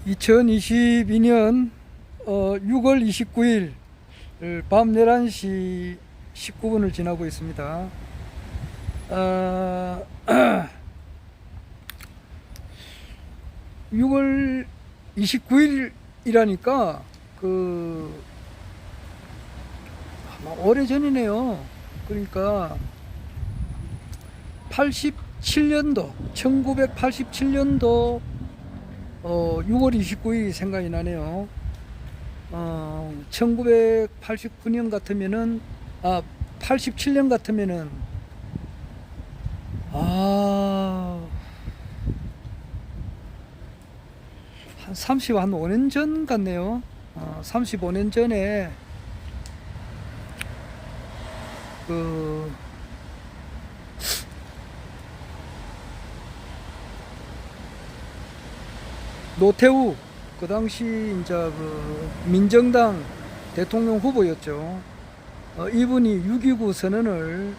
2022년 6월 29일 밤 11시 19분을 지나고 있습니다. 6월 29일이라니까 아마 오래전이네요. 그러니까 87년도 1987년도 6월 29일이 생각이 나네요. 1989년 같으면은 87년 같으면은 한 5년 전 같네요. 35년 전에 노태우 그 당시 이제 민정당 대통령 후보였죠. 이분이 6.29 선언을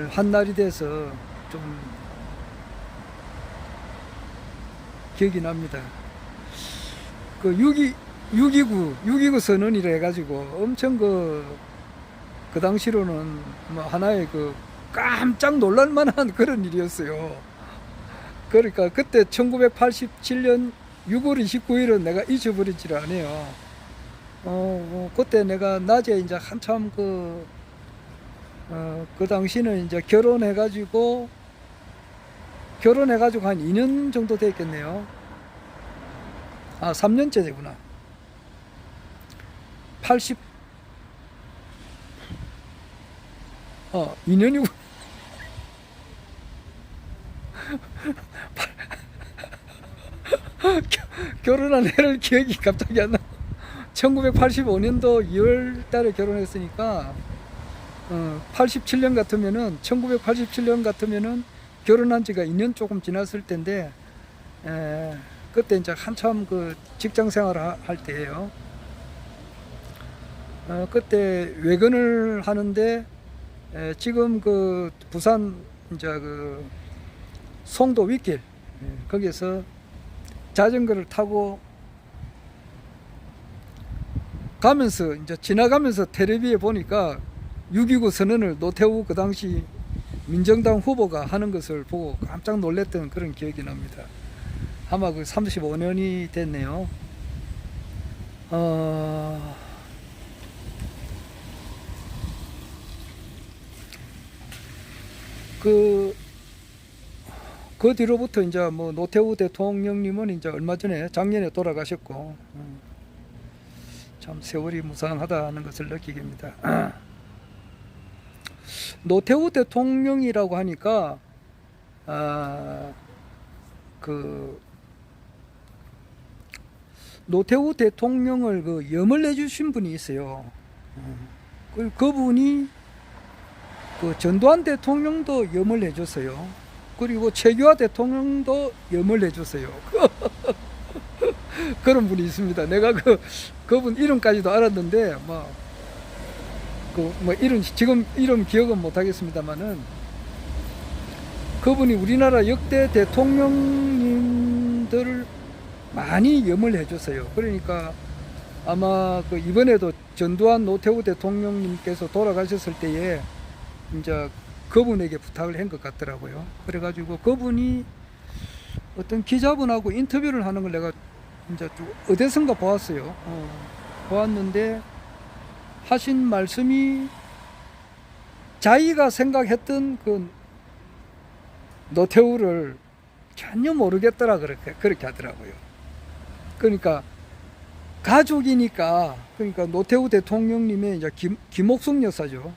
한 날이 돼서 좀 기억이 납니다. 6.29 선언이라 해가지고 엄청 그 당시로는 뭐 하나의 깜짝 놀랄만한 그런 일이었어요. 그러니까 그때 1987년 6월 29일은 내가 잊어버리지를 않아요. 그때 내가 낮에 이제 한참 그 당시는 이제 결혼해가지고 한 2년 정도 됐겠네요. 3년째 되구나. 2년이고. 결혼한 해를 기억이 갑자기 안 나. 1985년도 2월 달에 결혼했으니까 1987년 같으면은 결혼한 지가 2년 조금 지났을 텐데, 그때 이제 한참 직장 생활을 할 때예요. 그때 외근을 하는데, 지금 부산 이제 송도 윗길, 거기에서 자전거를 타고 가면서 이제 지나가면서 텔레비에 보니까 6.29 선언을 노태우 그 당시 민정당 후보가 하는 것을 보고 깜짝 놀랐던 그런 기억이 납니다. 아마 35년이 됐네요. 그 뒤로부터 이제 뭐 노태우 대통령님은 이제 얼마 전에 작년에 돌아가셨고, 참 세월이 무상하다는 것을 느끼게 됩니다. 노태우 대통령이라고 하니까 노태우 대통령을 염을 내주신 분이 있어요. 그분이 전두환 대통령도 염을 내줬어요. 그리고 최규하 대통령도 염을 내줬어요. 그런 분이 있습니다. 내가 그분 이름까지도 알았는데 지금 이름 기억은 못 하겠습니다만은, 그분이 우리나라 역대 대통령님들을 많이 염을 해줬어요. 그러니까 아마 이번에도 전두환 노태우 대통령님께서 돌아가셨을 때에 이제 그분에게 부탁을 한 것 같더라고요. 그래가지고 그분이 어떤 기자분하고 인터뷰를 하는 걸 내가 이제 어디선가 보았어요. 보았는데 하신 말씀이 자기가 생각했던 노태우를 전혀 모르겠더라, 그렇게 하더라고요. 그러니까 가족이니까, 그러니까 노태우 대통령님의 이제 김옥숙 여사죠.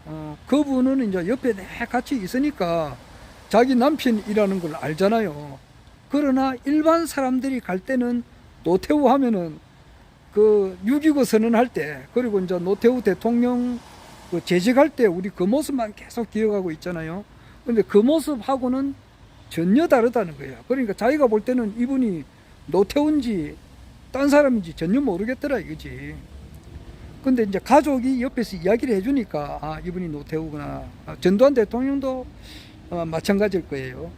그분은 이제 옆에 같이 있으니까 자기 남편이라는 걸 알잖아요. 그러나 일반 사람들이 갈 때는 노태우 하면은 6.29 선언할 때, 그리고 이제 노태우 대통령 재직할 때 우리 그 모습만 계속 기억하고 있잖아요. 근데 그 모습하고는 전혀 다르다는 거예요. 그러니까 자기가 볼 때는 이분이 노태우인지 딴 사람인지 전혀 모르겠더라 이거지. 근데 이제 가족이 옆에서 이야기를 해주니까 이분이 노태우구나. 전두환 대통령도 마찬가지일 거예요.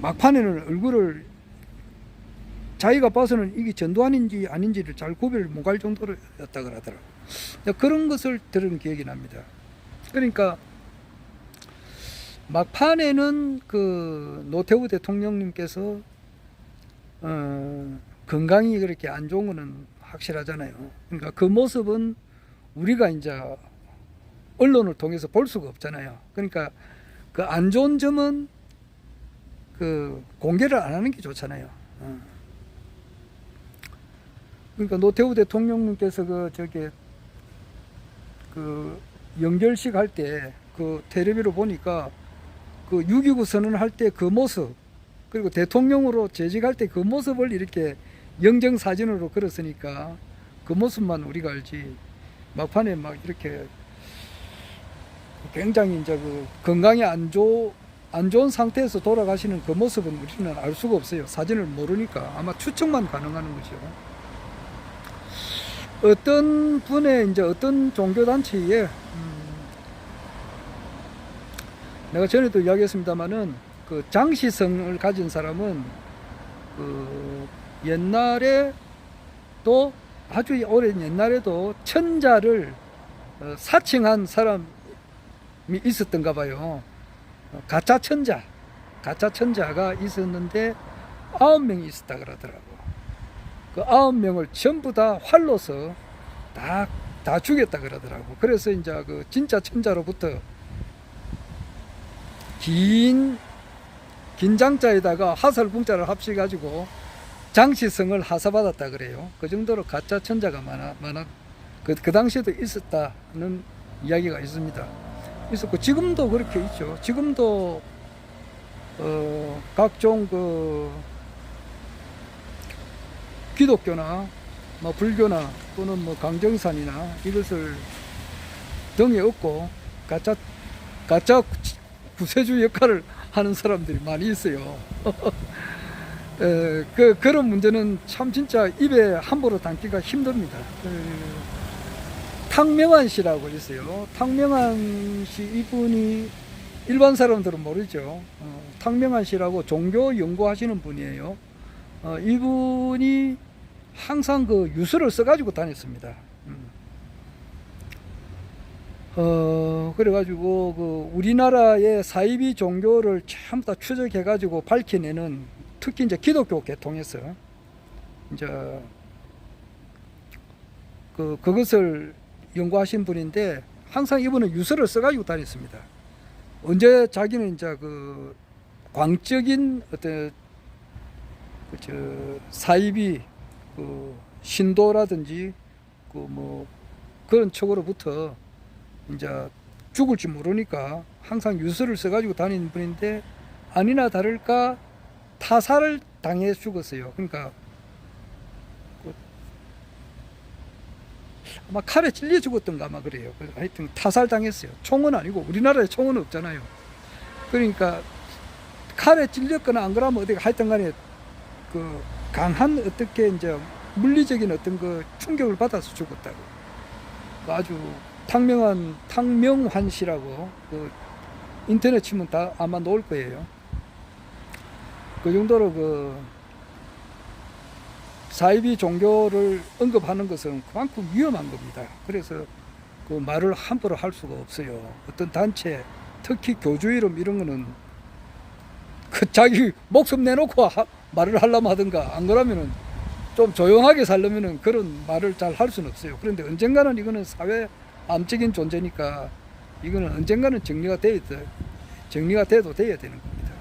막판에는 얼굴을 자기가 봐서는 이게 전두환인지 아닌지를 잘 구별을 못할 정도였다 그러더라고. 그런 것을 들은 기억이 납니다. 그러니까 막판에는 그 노태우 대통령님께서 건강이 그렇게 안 좋은 거는 확실하잖아요. 그러니까 그 모습은 우리가 이제 언론을 통해서 볼 수가 없잖아요. 그러니까 그 안 좋은 점은 그 공개를 안 하는 게 좋잖아요. 그러니까 노태우 대통령님께서 그 연결식 할 때 그 텔레비로 보니까 그 6.29 선언을 할 때 그 모습, 그리고 대통령으로 재직할 때 그 모습을 이렇게 영정사진으로 걸었으니까 그 모습만 우리가 알지, 막판에 막 이렇게 굉장히 이제 그 건강이 안 좋은 상태에서 돌아가시는 그 모습은 우리는 알 수가 없어요. 사진을 모르니까. 아마 추측만 가능한 거죠. 어떤 분의 이제 어떤 종교단체에 내가 전에도 이야기했습니다만은 그 장시성을 가진 사람은 그 옛날에 또 아주 오랜 옛날에도 천자를 사칭한 사람이 있었던가 봐요. 가짜 천자가 있었는데 9명이 있었다 그러더라고. 그 9명을 전부 다 활로서 다 죽였다 그러더라고. 그래서 이제 그 진짜 천자로부터 긴 장자에다가 하설붕자를 합쳐가지고 장시성을 하사받았다 그래요. 그 정도로 가짜 천자가 많아. 그 당시에도 있었다는 이야기가 있습니다. 있었고 지금도 그렇게 있죠. 지금도 각종 그 기독교나 뭐 불교나 또는 뭐 강정산이나 이것을 등에 업고 가짜 구세주 역할을 하는 사람들이 많이 있어요. 그런 문제는 참 진짜 입에 함부로 담기가 힘듭니다. 탕명한 씨라고 있어요. 탕명한 씨, 이분이 일반 사람들은 모르죠. 탕명한 씨라고 종교 연구하시는 분이에요. 이분이 항상 그 유서를 써가지고 다녔습니다. 그래가지고 그 우리나라의 사이비 종교를 전부 다 추적해가지고 밝혀내는, 특히 이제 기독교 계통에서 이제 그것을 연구하신 분인데 항상 이분은 유서를 써가지고 다녔습니다. 언제 자기는 이제 그 광적인 어떤 사이비 그 신도라든지 그 뭐 그런 쪽으로부터 이제 죽을지 모르니까 항상 유서를 써가지고 다니는 분인데 아니나 다를까 타살을 당해 죽었어요. 그러니까 아마 칼에 찔려 죽었던가 아마 그래요. 하여튼 타살 당했어요. 총은 아니고, 우리나라에 총은 없잖아요. 그러니까 칼에 찔렸거나 안 그러면 어디 하여튼 간에 그 강한 어떻게 이제 물리적인 어떤 그 충격을 받아서 죽었다고. 아주 탕명환 씨라고 그 인터넷 치면 다 아마 나올 거예요. 그 정도로 그 사이비 종교를 언급하는 것은 그만큼 위험한 겁니다. 그래서 그 말을 함부로 할 수가 없어요. 어떤 단체, 특히 교주 이름 이런 거는 그 자기 목숨 내놓고 말을 하려면 하든가, 안 그러면은 좀 조용하게 살려면은 그런 말을 잘 할 수는 없어요. 그런데 언젠가는 이거는 사회 암적인 존재니까 이거는 언젠가는 정리가 돼도 돼야 되는 겁니다.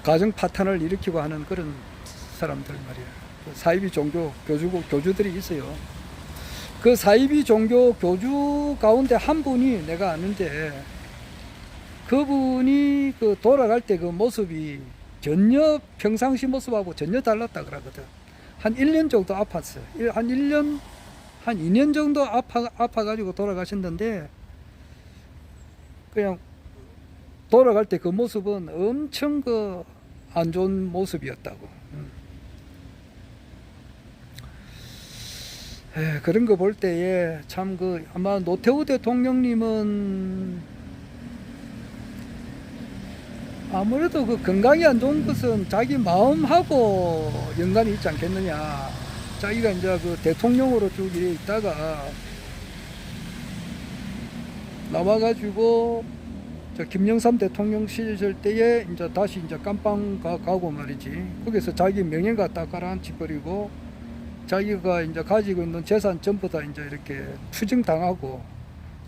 가정 파탄을 일으키고 하는 그런 사람들 말이야. 사이비 종교 교주들이 있어요. 그 사이비 종교 교주 가운데 한 분이 내가 아는데, 그분이 그 돌아갈 때 그 모습이 전혀 평상시 모습하고 전혀 달랐다 그러거든. 한 1년 정도 아팠어요. 한 2년 정도 아파가지고 돌아가셨는데, 그냥 돌아갈 때 그 모습은 엄청 그 안 좋은 모습이었다고. 그런 거 볼 때에 참 그 아마 노태우 대통령님은 아무래도 그 건강이 안 좋은 것은 자기 마음하고 연관이 있지 않겠느냐. 자기가 이제 그 대통령으로 쭉 이래 있다가 나와가지고 저 김영삼 대통령 시절 때에 이제 다시 이제 깜빵 가고 말이지. 거기서 자기 명예가 딱 가라앉혀버리고 자기가 이제 가지고 있는 재산 전부 다 이제 이렇게 추징당하고,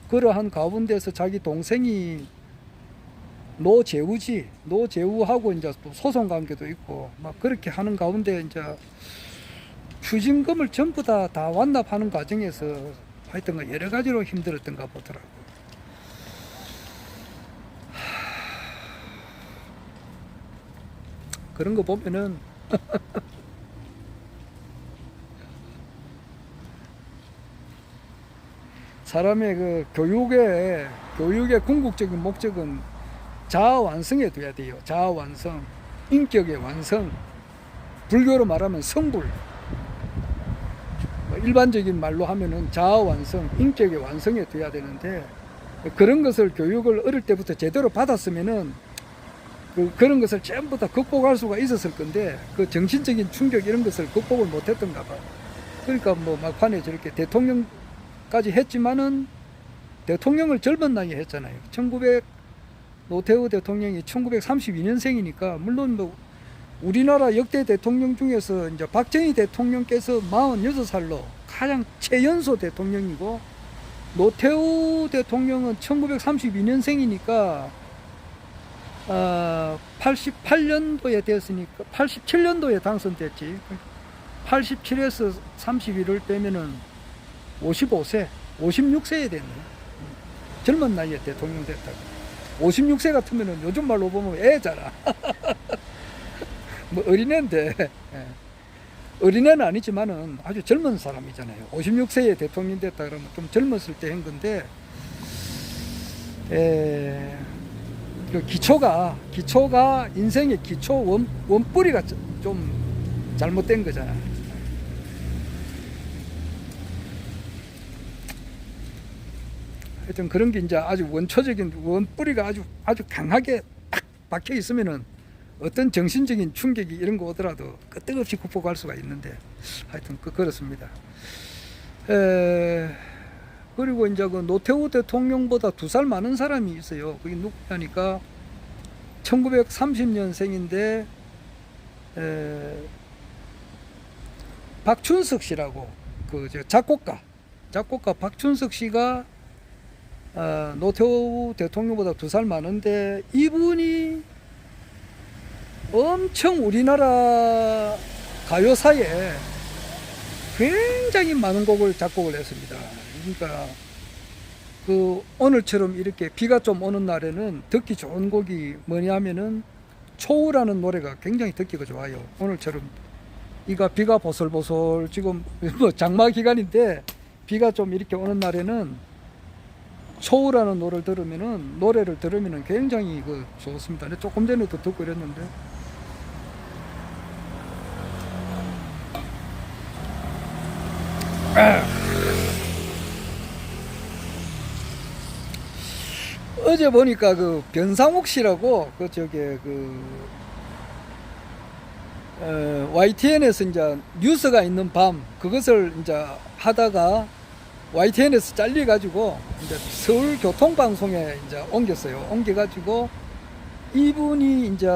그러한 가운데서 자기 동생이 노재우하고 이제 또 소송 관계도 있고 막 그렇게 하는 가운데 이제 추징금을 전부 다 완납하는 과정에서 하여튼 여러 가지로 힘들었던가 보더라고. 그런 거 보면은 사람의 그 교육의 궁극적인 목적은 자아 완성에 둬야 돼요. 자아 완성, 인격의 완성, 불교로 말하면 성불. 일반적인 말로 하면은 자아 완성, 인격의 완성에 둬야 되는데, 그런 것을 교육을 어릴 때부터 제대로 받았으면은 그런 것을 전부 다 극복할 수가 있었을 건데, 그 정신적인 충격 이런 것을 극복을 못했던가 봐. 그러니까 뭐 막판에 저렇게 대통령까지 했지만은 대통령을 젊은 나이에 했잖아요. 노태우 대통령이 1932년생이니까 물론 뭐 우리나라 역대 대통령 중에서 이제 박정희 대통령께서 46살로 가장 최연소 대통령이고, 노태우 대통령은 1932년생이니까 88년도에 됐으니까 87년도에 당선됐지. 87에서 31을 빼면은 55세, 56세에 됐네. 젊은 나이에 대통령 됐다고. 56세 같으면은 요즘 말로 보면 애잖아. 뭐 어린애인데, 어린애는 아니지만은 아주 젊은 사람이잖아요. 56세에 대통령 됐다 그러면 좀 젊었을 때 한 건데, 그 기초가 인생의 기초 원뿌리가 좀 잘못된 거잖아. 하여튼 그런 게 이제 아주 원초적인 원뿌리가 아주 강하게 딱 박혀 있으면은 어떤 정신적인 충격이 이런 거 오더라도 끄떡없이 극복할 수가 있는데, 하여튼 그렇습니다. 그리고 이제 그 노태우 대통령보다 2살 많은 사람이 있어요. 그게 누구냐니까 1930년생인데 박춘석 씨라고, 그 작곡가 박춘석 씨가 노태우 대통령보다 2살 많은데, 이분이 엄청 우리나라 가요사에 굉장히 많은 곡을 작곡을 했습니다. 그러니까 그 오늘처럼 이렇게 비가 좀 오는 날에는 듣기 좋은 곡이 뭐냐면은 초우라는 노래가 굉장히 듣기가 좋아요. 오늘처럼 비가 보슬보슬, 지금 뭐 장마 기간인데 비가 좀 이렇게 오는 날에는 초우라는 노래를 들으면은 굉장히 좋습니다. 조금 전에도 듣고 이랬는데, 어제 보니까 그 변상욱 씨라고 YTN에서 이제 뉴스가 있는 밤 그것을 이제 하다가 YTN에서 잘려가지고 이제 서울교통방송에 이제 옮겼어요. 옮겨가지고 이분이 이제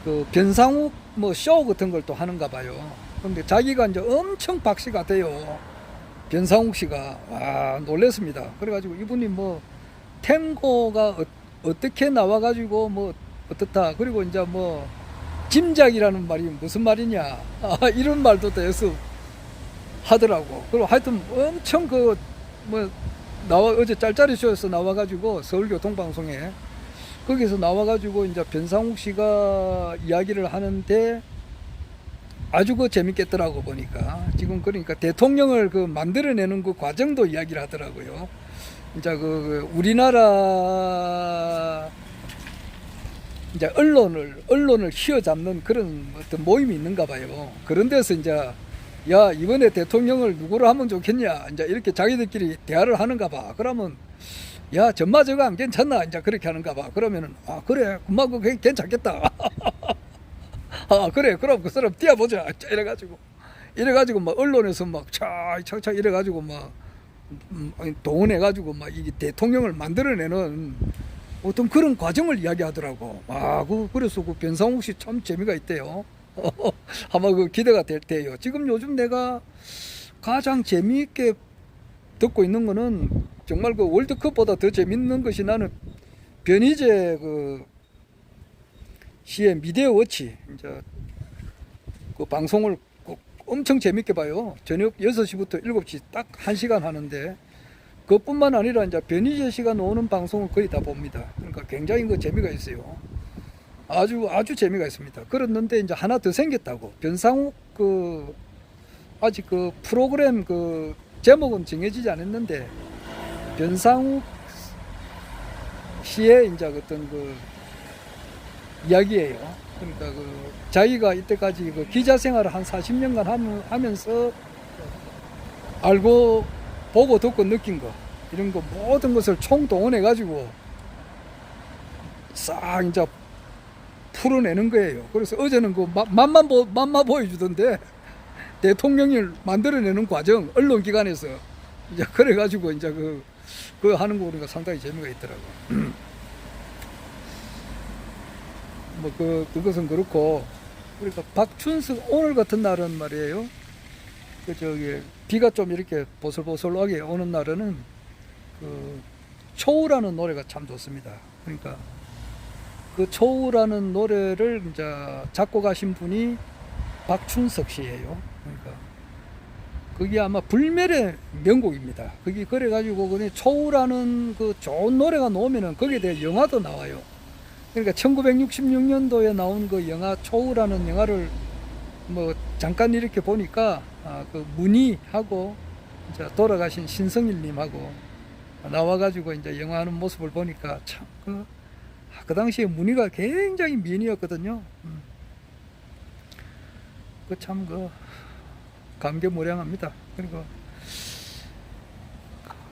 그 변상욱 뭐 쇼 같은 걸 또 하는가 봐요. 근데 자기가 이제 엄청 박씨가 돼요. 변상욱 씨가. 와, 놀랬습니다. 그래가지고 이분이 뭐 탱고가 어떻게 나와가지고 뭐 어떻다. 그리고 이제 뭐 짐작이라는 말이 무슨 말이냐. 이런 말도 또 연습 하더라고. 그리고 하여튼 엄청 어제 짤짤이 쇼에서 나와가지고 서울교통방송에 거기서 나와가지고 이제 변상욱 씨가 이야기를 하는데 아주 재밌겠더라고 보니까. 지금 그러니까 대통령을 만들어내는 그 과정도 이야기를 하더라고요. 이제 우리나라 이제 언론을 휘어잡는 그런 어떤 모임이 있는가 봐요. 그런 데서 이제 야, 이번에 대통령을 누구로 하면 좋겠냐, 이제 이렇게 자기들끼리 대화를 하는가 봐. 그러면 야, 전마 저거 안 괜찮나? 이제 그렇게 하는가 봐. 그러면은, 아, 그래. 금방 그거 괜찮겠다. 아, 그래. 그럼 그 사람 뛰어보자. 이래가지고 막 언론에서 막 차차차 이래가지고 막 동원해가지고 막 이게 대통령을 만들어내는 어떤 그런 과정을 이야기하더라고. 아, 그래서 그 변상욱 씨 참 재미가 있대요. 아마 그 기대가 될 때예요. 지금 요즘 내가 가장 재미있게 듣고 있는 거는 정말 그 월드컵보다 더 재밌는 것이 나는 변희재 그 씨의 미디어 워치 이제 그 방송을 꼭 엄청 재밌게 봐요. 저녁 6시부터 7시 딱 1시간 하는데 그것뿐만 아니라 이제 변희재 씨가 나오는 방송을 거의 다 봅니다. 그러니까 굉장히 그 재미가 있어요. 아주 재미가 있습니다. 그랬는데 이제 하나 더 생겼다고. 변상욱 그 아직 그 프로그램 그 제목은 정해지지 않았는데 변상욱 씨의 이제 어떤 그 이야기예요. 그러니까 그 자기가 이때까지 그 기자 생활을 한 40년간 하면서 알고 보고 듣고 느낀 거 이런 거 모든 것을 총동원해 가지고 싹 이제 풀어내는 거예요. 그래서 어제는 그 맛만 보여주던데 대통령을 만들어내는 과정 언론기관에서 이제 그래가지고 이제 그 하는 거 보니까 상당히 재미가 있더라고요. 뭐 그것은 그렇고 그러니까 박춘석 오늘 같은 날은 말이에요. 그 저기 비가 좀 이렇게 보슬보슬하게 오는 날에는 그 초우라는 노래가 참 좋습니다. 그러니까 그 초우라는 노래를 이제 작곡하신 분이 박춘석 씨예요. 그러니까 그게 아마 불멸의 명곡입니다. 그게 그래가지고 그 초우라는 그 좋은 노래가 나오면은 거기에 대해 영화도 나와요. 그러니까 1966년도에 나온 그 영화 초우라는 영화를 뭐 잠깐 이렇게 보니까 그 문희하고 이제 돌아가신 신성일님하고 나와가지고 이제 영화하는 모습을 보니까 참 그 당시에 문희가 굉장히 미인이었거든요. 그 참 감개무량합니다. 그리고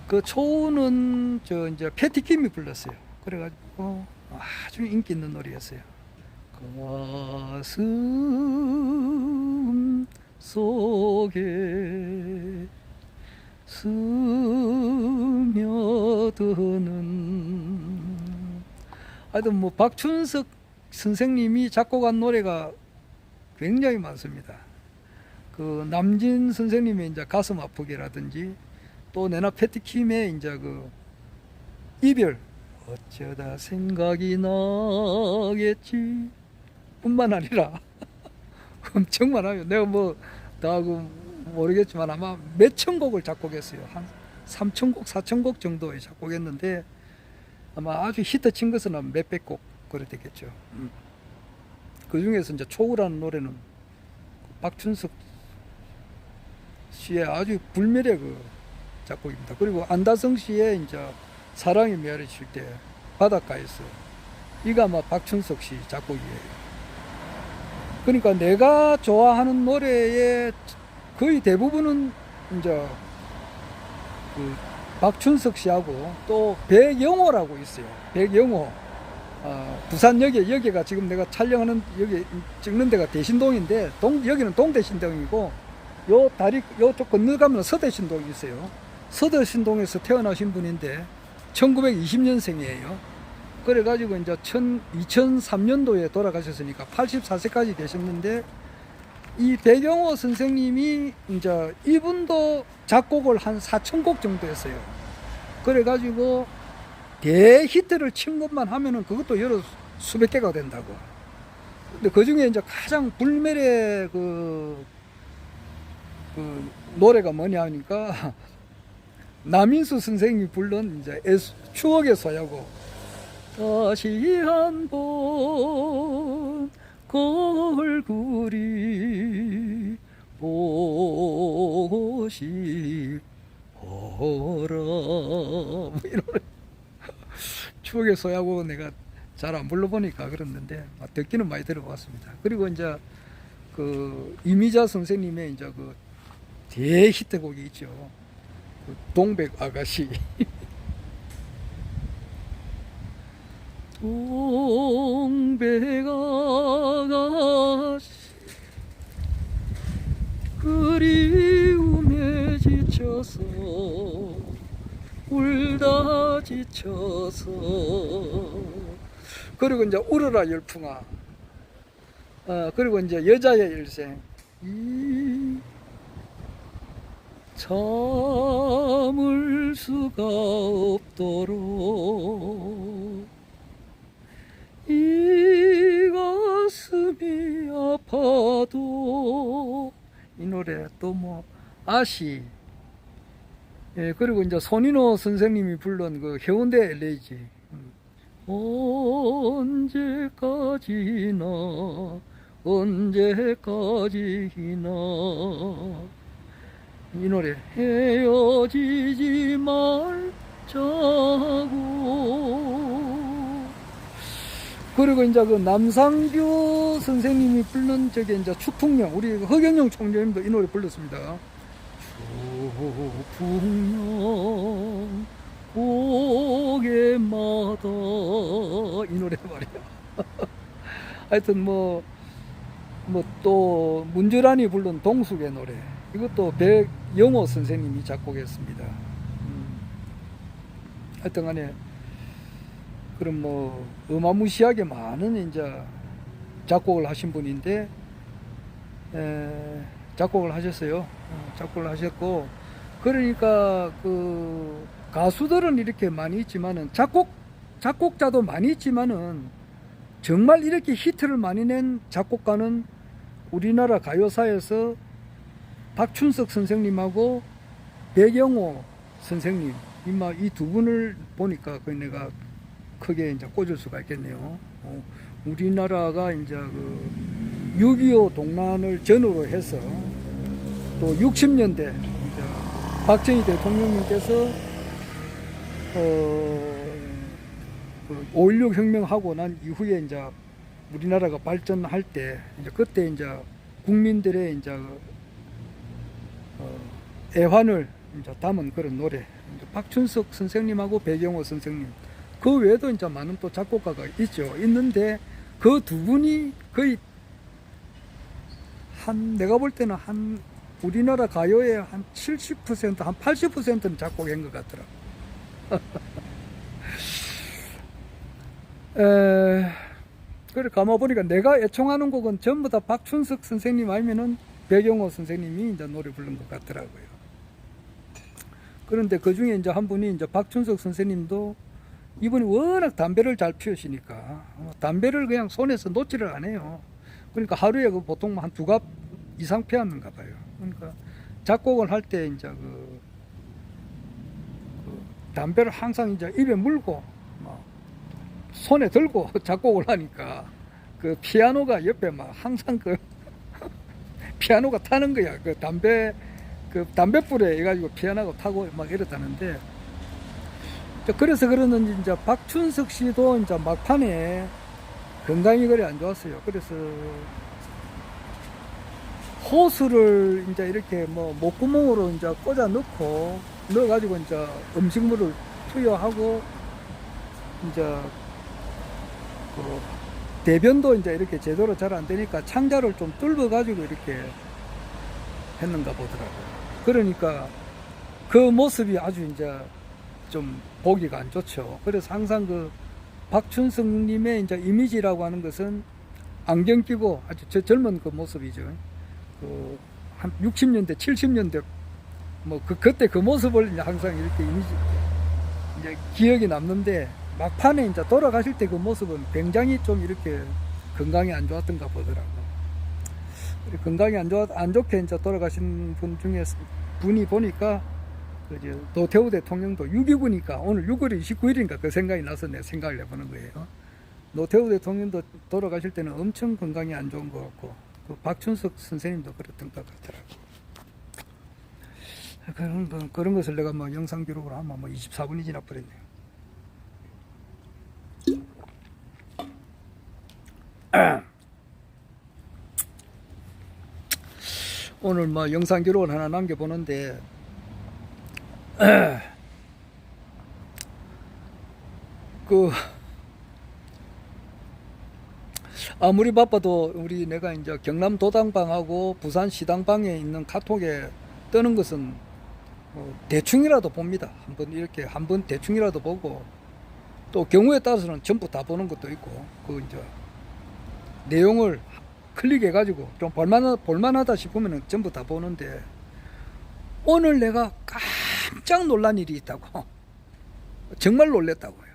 그 초우는 저 이제 패티킴이 불렀어요. 그래가지고 아주 인기 있는 노래였어요. 가슴 속에 스며드는 하여튼 뭐 박춘석 선생님이 작곡한 노래가 굉장히 많습니다. 그 남진 선생님의 이제 가슴 아프게라든지 또 내나 패티킴의 이제 그 이별 어쩌다 생각이 나겠지 뿐만 아니라 엄청 많아요. 내가 뭐 다 모르겠지만 아마 몇천 곡을 작곡했어요. 한 3,000곡, 4,000곡 정도에 작곡했는데 아마 아주 히트친 것은 한 몇백 곡 그래 되겠죠. 그 중에서 이제 초우라는 노래는 박춘석 씨의 아주 불멸의 그 작곡입니다. 그리고 안다성 씨의 이제 사랑의 메아리 칠 때 바닷가에서 이가 아마 박춘석 씨 작곡이에요. 그러니까 내가 좋아하는 노래의 거의 대부분은 이제 그 박춘석 씨하고 또 백영호라고 있어요. 백영호 부산역에 지금 내가 촬영하는 여기 찍는 데가 대신동인데 여기는 동대신동이고 요 다리 요쪽 건너가면 서대신동이 있어요. 서대신동에서 태어나신 분인데 1920년생이에요. 그래가지고 이제 2003년도에 돌아가셨으니까 84세까지 되셨는데 이 백영호 선생님이 이제 이분도 작곡을 한 4,000곡 정도 했어요. 그래가지고 대히트를 친 것만 하면은 그것도 여러 수백 개가 된다고. 근데 그 중에 이제 가장 불멸의 그 노래가 뭐냐 하니까 남인수 선생님이 불른 이제 추억의 소야고 다시 한번 얼굴이 보고 싶어라 뭐 이런 추억의 소야고 내가 잘 안 불러보니까 그랬는데 듣기는 많이 들어봤습니다. 그리고 이제 그 이미자 선생님의 이제 그 대히트곡이 있죠. 그 동백 아가씨 송배가 그리움에 지쳐서 울다 지쳐서 그리고 이제 울어라 열풍아 그리고 이제 여자의 일생 이 참을 수가 없도록 이 가슴이 아파도 이 노래 또 뭐 아시 예 그리고 이제 손인호 선생님이 불른 그 해운대 엘레이지 언제까지나 언제까지나 이 노래 헤어지지 말자고 그리고 이제 그 남상규 선생님이 부른 저게 이제 축풍령 우리 허경영 총재님도 이 노래 불렀습니다. 축풍령 고개마다 이 노래 말이야. 하여튼 뭐 또 문주란이 부른 동숙의 노래 이것도 백영호 선생님이 작곡했습니다. 하여튼 간에 그럼 뭐 어마무시하게 많은 이제 작곡을 하신 분인데 작곡을 하셨어요. 작곡을 하셨고 그러니까 그 가수들은 이렇게 많이 있지만은 작곡자도 많이 있지만은 정말 이렇게 히트를 많이 낸 작곡가는 우리나라 가요사에서 박춘석 선생님하고 백영호 선생님 이 두 분을 보니까 그 내가 크게 이제 꽂을 수가 있겠네요. 우리나라가 이제 그 6.25 동란을 전후로 해서 또 60년대 이제 박정희 대통령님께서 5.16 혁명하고 난 이후에 이제 우리나라가 발전할 때 이제 그때 이제 국민들의 이제 애환을 이제 담은 그런 노래. 이제 박춘석 선생님하고 백영호 선생님. 그 외에도 이제 많은 또 작곡가가 있죠. 있는데 그 두 분이 거의 내가 볼 때는 우리나라 가요의 한 70%, 한 80%는 작곡한 것 같더라. 그래 가만보니까 내가 애청하는 곡은 전부 다 박춘석 선생님 아니면은 백영호 선생님이 이제 노래 부른 것 같더라고요. 그런데 그 중에 이제 한 분이 이제 박춘석 선생님도 이분이 워낙 담배를 잘 피우시니까 담배를 그냥 손에서 놓지를 않아요. 그러니까 하루에 그 보통 한 2갑 이상 피웠는가 봐요. 그러니까 작곡을 할 때 이제 그 담배를 항상 이제 입에 물고 손에 들고 작곡을 하니까 그 피아노가 옆에 막 항상 그 피아노가 타는 거야. 그 담배불에 해가지고 피아노가 타고 막 이렇다는데 그래서 그러는지 이제 박춘석 씨도 이제 막판에 건강이 그리 안 좋았어요. 그래서 호수를 이제 이렇게 뭐 목구멍으로 이제 꽂아 넣어가지고 이제 음식물을 투여하고 이제 그 대변도 이제 이렇게 제대로 잘 안 되니까 창자를 좀 뚫어가지고 이렇게 했는가 보더라고요. 그러니까 그 모습이 아주 이제 좀 보기가 안 좋죠. 그래서 항상 그 박춘석님의 이제 이미지라고 하는 것은 안경 끼고 아주 젊은 그 모습이죠. 그 한 60년대, 70년대 그때 그 모습을 이제 항상 이렇게 이미지 이제 기억이 남는데 막판에 이제 돌아가실 때 그 모습은 굉장히 좀 이렇게 건강이 안 좋았던가 보더라고요. 건강이 안 좋게 이제 돌아가신 분 중에 분이 보니까 노태우 대통령도 6.29니까 오늘 6월 29일인가 그 생각이 나서 내가 생각을 해보는 거예요. 노태우 대통령도 돌아가실 때는 엄청 건강이 안 좋은 것 같고 그 박춘석 선생님도 그랬던 것 같더라고요. 그런 것을 내가 뭐 영상 기록으로 하면 뭐 24분이 지나 버렸네요. 오늘 뭐 영상 기록을 하나 남겨보는데 그 아무리 바빠도 우리 내가 이제 경남 도당방하고 부산 시당방에 있는 카톡에 뜨는 것은 대충이라도 봅니다. 한번 대충이라도 보고 또 경우에 따라서는 전부 다 보는 것도 있고 그 이제 내용을 클릭해 가지고 좀 볼만하다 싶으면 전부 다 보는데 오늘 내가 깜짝 놀란 일이 있다고 정말 놀랬다고요.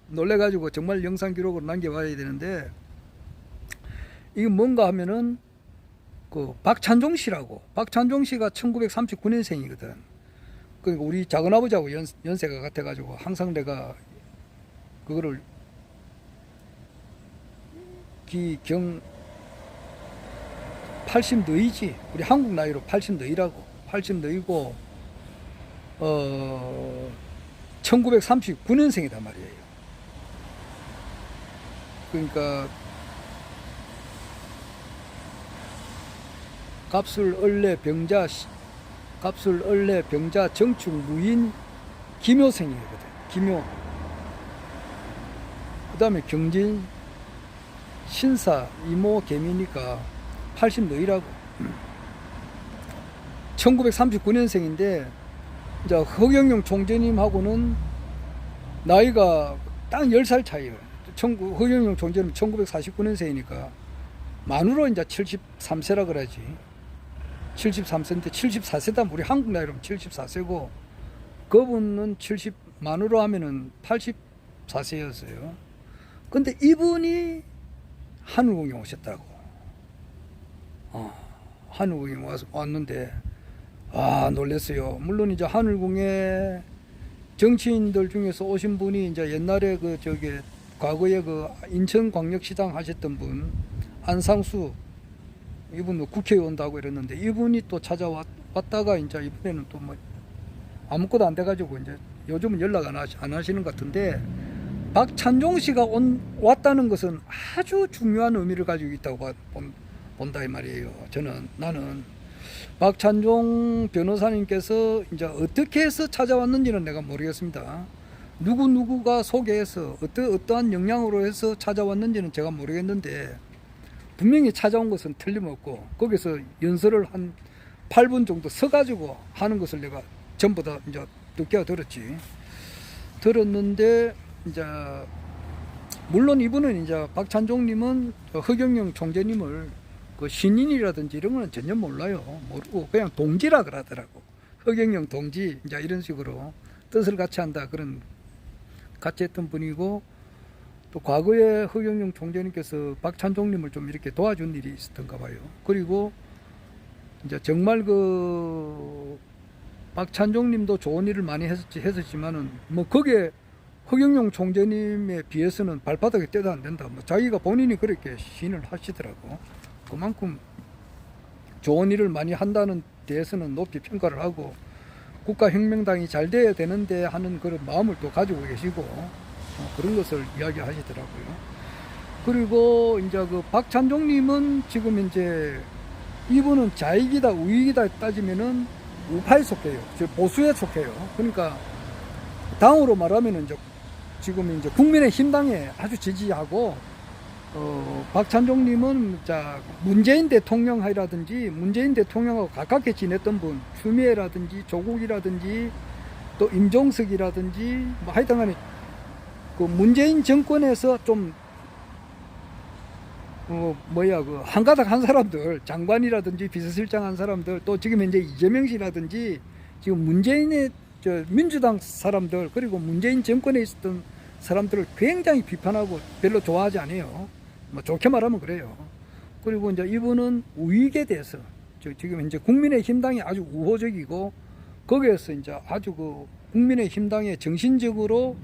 놀래가지고 정말 영상 기록으로 남겨봐야 되는데 이게 뭔가 하면은 그 박찬종 씨라고 박찬종 씨가 1939년생이거든. 그러니까 우리 작은아버지하고 연세가 같아가지고 항상 내가 그거를 기경 80 너이지 우리 한국 나이로 80 너이라고 80 너이고 1939년생이단 말이에요. 그러니까 갑술 을래 병자 정축 무인 기묘생이거든. 기묘. 그 다음에 경진 신사 이모 개미니까 80 너이라고. 1939년생인데 이제 허경영 총재님하고는 나이가 딱 10살 차이에요. 허경영 총재는 1949년생이니까 만으로 이제 73세라 그러지. 73세인데 74세다. 우리 한국 나이로 74세고 그분은 70만으로 하면은 84세였어요. 근데 이분이 하늘궁에 오셨다고. 하늘궁에 왔는데 놀랬어요. 물론 이제 하늘궁에 정치인들 중에서 오신 분이 이제 옛날에 과거에 인천광역시장 하셨던 분 안상수 이분 국회의원도 이랬는데 이분이 또 찾아왔다가 이제 이번에는 또 뭐 아무것도 안 돼가지고 이제 요즘은 연락 안 하시는 것 같은데 박찬종 씨가 왔다는 것은 아주 중요한 의미를 가지고 있다고 본다 이 말이에요. 나는 박찬종 변호사님께서 이제 어떻게 해서 찾아왔는지는 내가 모르겠습니다. 누구가 소개해서 어떠한 역량으로 해서 찾아왔는지는 제가 모르겠는데 분명히 찾아온 것은 틀림없고 거기서 연설을 한 8분 정도 서가지고 하는 것을 내가 전부 다 이제 듣게 들었는데 이제 물론 이분은 이제 박찬종님은 허경영 총재님을 그 신인이라든지 이런 거는 전혀 몰라요. 모르고 그냥 동지라 그러더라고. 허경영 동지 이제 이런 식으로 뜻을 같이 한다 그런 같이 했던 분이고 또 과거에 허경영 총재님께서 박찬종님을 좀 이렇게 도와준 일이 있었던가 봐요. 그리고 이제 정말 박찬종님도 좋은 일을 많이 했었지만은 뭐 거기에 허경영 총재님에 비해서는 발바닥에 떼도 안 된다. 뭐 자기가 본인이 그렇게 시인을 하시더라고. 그만큼 좋은 일을 많이 한다는 데에서는 높이 평가를 하고 국가혁명당이 잘 돼야 되는데 하는 그런 마음을 또 가지고 계시고 그런 것을 이야기하시더라고요. 그리고 이제 박찬종님은 지금 이제 이분은 좌익이다 우익이다 따지면은 우파에 속해요. 보수에 속해요. 그러니까 당으로 말하면은 지금 이제 국민의힘당에 아주 지지하고 박찬종님은 문재인 대통령이라든지 문재인 대통령하고 가깝게 지냈던 분 추미애라든지 조국이라든지 또 임종석이라든지 뭐 하여튼간에 문재인 정권에서 좀 한가닥 한 사람들 장관이라든지 비서실장 한 사람들 또 지금 현재 이재명 씨라든지 지금 문재인의 민주당 사람들 그리고 문재인 정권에 있었던 사람들을 굉장히 비판하고 별로 좋아하지 않아요. 뭐 좋게 말하면 그래요. 그리고 이제 이분은 우익에 대해서 지금 현재 국민의힘당이 아주 우호적이고 거기에서 이제 아주 국민의힘당의 정신적으로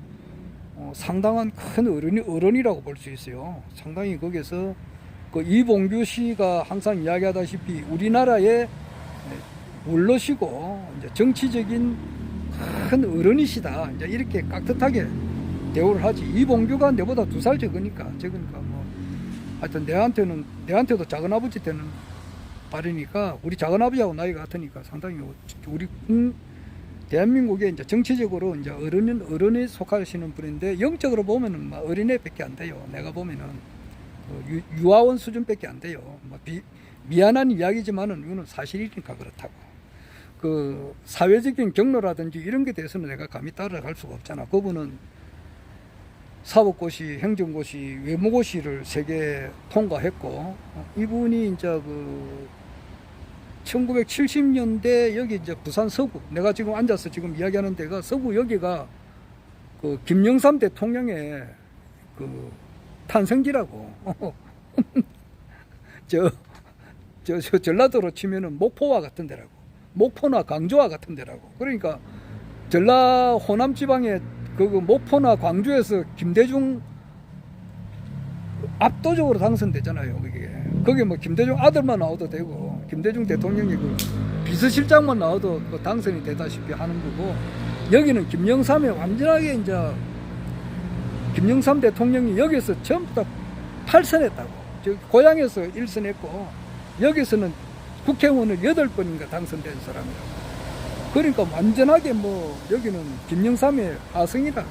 상당한 큰 어른이라고 볼 수 있어요. 상당히 거기에서 이봉규 씨가 항상 이야기하다시피 우리나라의 원로시고 이제 정치적인 큰 어른이시다. 이제 이렇게 깍듯하게 대우를 하지. 이봉규가 내보다 2살 적으니까 뭐 하여튼 내한테도 작은아버지 때는 말이니까 우리 작은아버지하고 나이가 같으니까 상당히 우리 대한민국에 이제 정치적으로 이제 어른에 속하시는 분인데 영적으로 보면은 어린애밖에 안 돼요. 내가 보면은 유아원 수준밖에 안 돼요. 뭐 미안한 이야기지만은 이거는 사실이니까 그렇다고. 그 사회적인 경로라든지 이런 게 대해서는 내가 감히 따라갈 수가 없잖아. 그분은 사법고시, 행정고시, 외무고시를 3개 통과했고, 이분이 이제 그 1970년대 여기 이제 부산 서구, 내가 지금 앉아서 지금 이야기하는 데가 서구, 여기가 그 김영삼 대통령의 그 탄생지라고. 저 전라도로 치면은 목포와 같은 데라고. 목포나 강주와 같은 데라고. 그러니까 전라 호남 지방에 그 목포나 광주에서 김대중 압도적으로 당선되잖아요. 그게 뭐 김대중 아들만 나와도 되고, 김대중 대통령이 그 비서실장만 나와도 그 당선이 되다시피 하는 거고, 여기는 김영삼에 완전하게 이제 김영삼 대통령이 여기서 전부 다 8선했다고. 저 고향에서 1선했고, 여기서는 국회의원을 8번인가 당선된 사람이라고. 그러니까 완전하게 뭐 여기는 김영삼의 아성이다.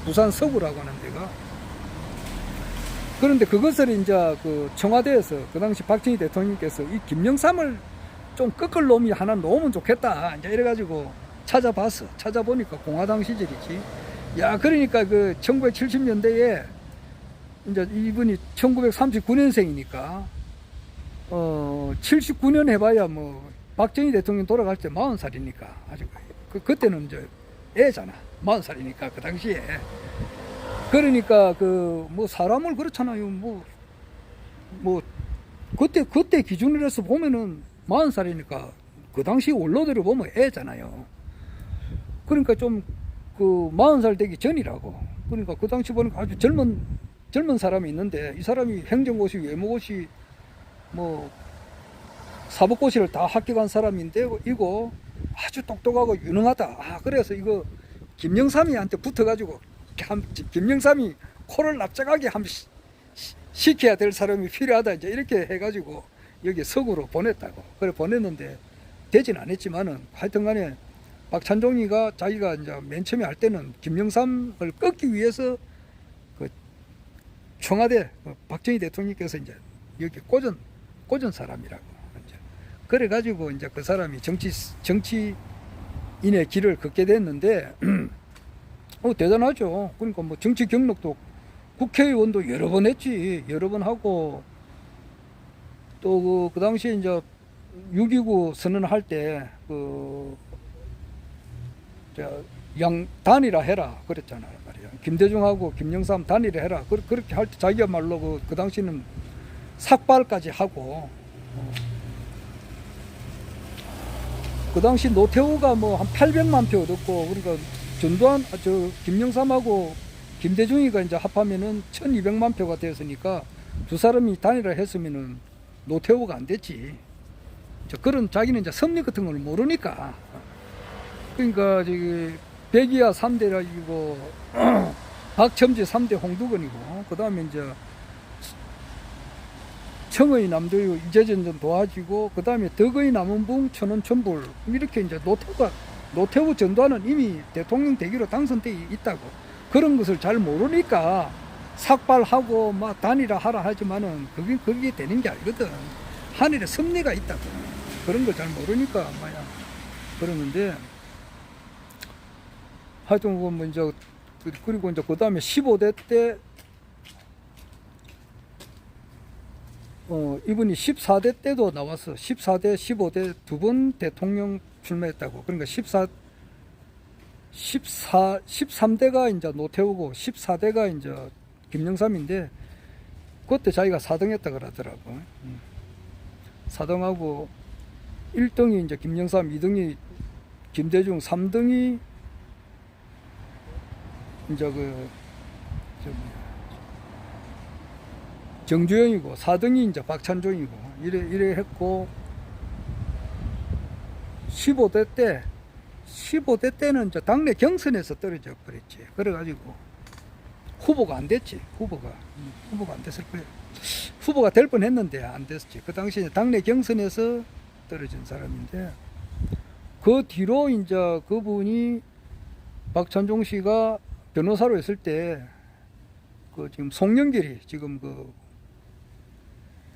부산 서구라고 하는 데가. 그런데 그것을 이제 그 청와대에서 그 당시 박정희 대통령께서 이 김영삼을 좀 꺾을 놈이 하나 놓으면 좋겠다. 이제 이래가지고 찾아봤어. 찾아보니까 공화당 시절이지. 야, 그러니까 그 1970년대에 이제 이분이 1939년생이니까 79년 해봐야 뭐 박정희 대통령 돌아갈 때 40살이니까 아주 그때는 이제 애잖아. 40살이니까 그 당시에. 그러니까 그 뭐 사람을 그렇잖아요. 뭐 그때 기준으로 해서 보면은 40살이니까 그 당시 원로들을 보면 애잖아요. 그러니까 좀 그 40살 되기 전이라고. 그러니까 그 당시 보니까 아주 젊은 사람이 있는데, 이 사람이 행정고시, 외무고시, 뭐 사법고시를 다 합격한 사람인데 이거 아주 똑똑하고 유능하다. 아, 그래서 이거 김영삼이한테 붙어가지고 김영삼이 코를 납작하게 한번 시켜야 될 사람이 필요하다. 이제 이렇게 해가지고 여기 서구로 보냈다고. 그래 보냈는데 되진 않았지만은 하여튼간에 박찬종이가 자기가 이제 맨 처음에 할 때는 김영삼을 꺾기 위해서 그 청와대 박정희 대통령께서 이제 여기 꽂은 사람이라고. 이제 그래가지고 이제 그 사람이 정치인의 길을 걷게 됐는데, 대단하죠. 그러니까 뭐 정치 경력도 국회의원도 여러 번 했지. 여러 번 하고, 또 그 당시에 이제 6.29 선언할 때 양 단일화 해라 그랬잖아요. 말이야. 김대중하고 김영삼 단일화 해라. 그렇게 할 때 자기가 말로 그 당시는 삭발까지 하고, 그 당시 노태우가 뭐 한 800만 표 얻었고, 그러니까 전두환, 김영삼하고 김대중이가 이제 합하면은 1200만 표가 되었으니까 두 사람이 단일화 했으면은 노태우가 안 됐지. 그런 자기는 이제 섭리 같은 걸 모르니까. 그러니까 저기 백이야 3대라기고 박첨지 3대 홍두건이고, 그 다음에 이제 청의 남도유 이재전 도와주고, 그 다음에 덕의 남원붕 천원 천불, 이렇게 이제 노태우 전두환은 이미 대통령 되기로 당선돼 있다고. 그런 것을 잘 모르니까 삭발하고 막 단일화 하라 하지만은 그게 되는 게 아니거든. 하늘에 섭리가 있다고. 그런 걸 잘 모르니까 뭐야 그러는데, 하여튼 뭐 이제 그리고 이제 그 다음에 15대 때 이분이 14대 때도 나와서 14대, 15대 두 번 대통령 출마했다고. 그러니까 13대가 이제 노태우고 14대가 이제 김영삼인데, 그때 자기가 4등 했다 그러더라고. 4등하고 1등이 이제 김영삼, 2등이 김대중, 3등이 이제 정주영이고, 4등이 이제 박찬종이고, 이래 했고, 15대 때는 이제 당내 경선에서 떨어져 버렸지. 그래가지고 후보가 안 됐지. 후보가 안 됐을 거예요. 후보가 될 뻔 했는데 안 됐지. 그 당시에 당내 경선에서 떨어진 사람인데, 그 뒤로 이제 그분이 박찬종 씨가 변호사로 했을 때, 지금 송영길이 지금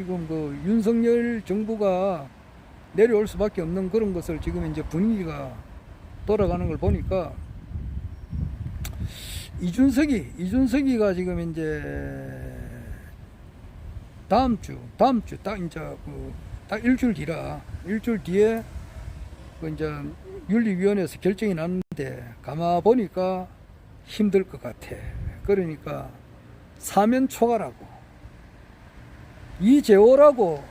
지금 그 윤석열 정부가 내려올 수밖에 없는 그런 것을 지금 이제 분위기가 돌아가는 걸 보니까 이준석이가 지금 이제 다음 주 딱 이제 딱 일주일 뒤에 그 이제 윤리위원회에서 결정이 났는데 가만 보니까 힘들 것 같아. 그러니까 사면 초과라고 이재호라고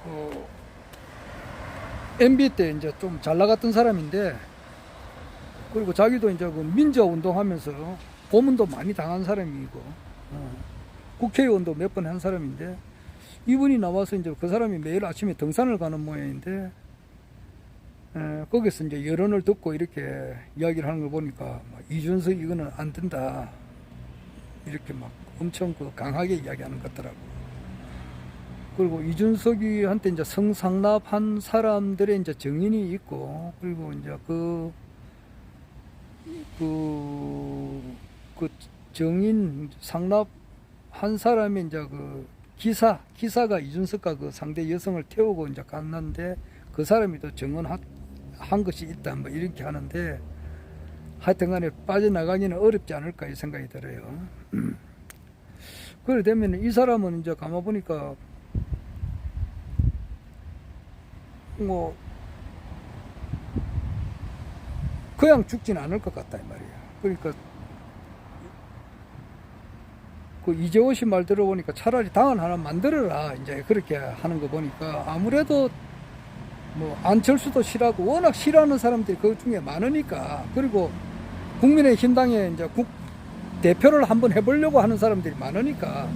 MB 때 이제 좀 잘 나갔던 사람인데, 그리고 자기도 이제 그 민주화 운동하면서 고문도 많이 당한 사람이고 국회의원도 몇 번 한 사람인데, 이분이 나와서 이제 그 사람이 매일 아침에 등산을 가는 모양인데, 거기서 이제 여론을 듣고 이렇게 이야기를 하는 걸 보니까 이준석 이거는 안 된다 이렇게 막 엄청 그 강하게 이야기하는 것 같더라고. 그리고 이준석이한테 이제 성상납한 사람들의 이제 정인이 있고, 그리고 이제 그 정인 상납한 사람이 이제 그 기사가 이준석과 그 상대 여성을 태우고 이제 갔는데, 그 사람이 또 증언한 것이 있다 뭐 이렇게 하는데, 하여튼간에 빠져나가기는 어렵지 않을까 이 생각이 들어요. 그래 되면 이 사람은 이제 가만 보니까 뭐 그냥 죽진 않을 것 같다 이 말이야. 그러니까 그 이재호 씨 말 들어보니까 차라리 당을 하나 만들어라 이제 그렇게 하는 거 보니까, 아무래도 뭐 안철수도 싫어하고 워낙 싫어하는 사람들이 그 중에 많으니까, 그리고 국민의힘당에 이제 대표를 한번 해보려고 하는 사람들이 많으니까